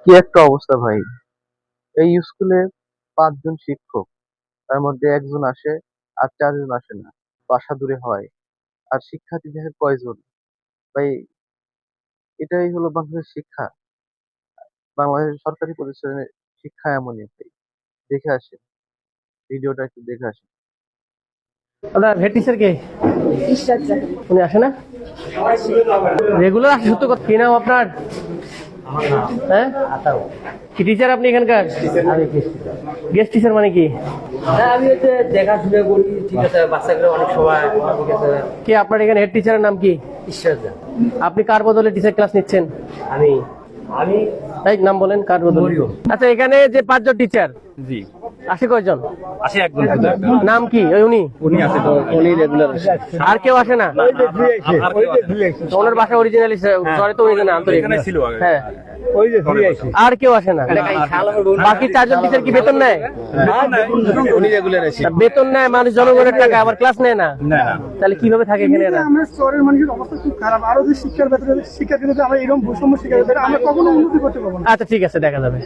কি একটা অবস্থা ভাই! এই স্কুলে ৫ জন শিক্ষক। তার মধ্যে ১ জন আসে আর ৪ জন আসে না। বাসা দূরে হয়। আর শিক্ষার্থী দেখেন কয়জন? ভাই, এটাই হলো বাংলাদেশের শিক্ষা। বাংলাদেশের সরকারি প্রতিষ্ঠানের শিক্ষা এমনই ভাই। দেখে আসেন। ভিডিওটা একটু দেখে আসেন। আপনার হেড টিচার কে? ঈশ্বর জানে। উনি আসে না? রেগুলার আসে সত্য কথা। কি নাম আপনার? হ্যাঁ, কি টিচার আপনি এখানকার? গেস্ট টিচার মানে কি? হ্যাঁ, আমি হচ্ছে দেখাশোনা করি, ঠিক আছে, বাচ্চাগুলো অনেক সময়, ঠিক আছে। কি আপনার এখানে হেড টিচারের নাম কি? ঈশ্বর জানে। আপনি কার বদলে টিচার ক্লাস নিচ্ছেন? আমি আমি এই নাম বলেন, কার বদলে? মরিয়ম। আচ্ছা, এখানে যে ৫ জন টিচার জি, আসে কয়জন? আসে একজন শুধু। নাম কি? ওই উনি? উনি আছে তো, উনি রেগুলার। আর কেউ আসে না? তো ওনার বাসা অরিজিনালি সরে তো উনি এখানে আন্তরিক। এখানে ছিল আগে। হ্যাঁ, আর কেউ আসে না? বাকি ৪ জন টিচার কি বেতন নেয়? উনি রেগুলার আছে। বেতন নেয় মানুষ, জনগণের টাকা, আবার ক্লাস নেয় না। না, না। তাহলে কিভাবে থাকে এখানে এরা? আমরা শহরের মানুষের অবস্থা খুব খারাপ। আরো যে শিক্ষার ক্ষেত্রে আমরা এরকম বৈষম্য শিক্ষার ক্ষেত্রে আমরা কখনো উন্নতি করতে পারবো না। আচ্ছা, ঠিক আছে, দেখা যাবে।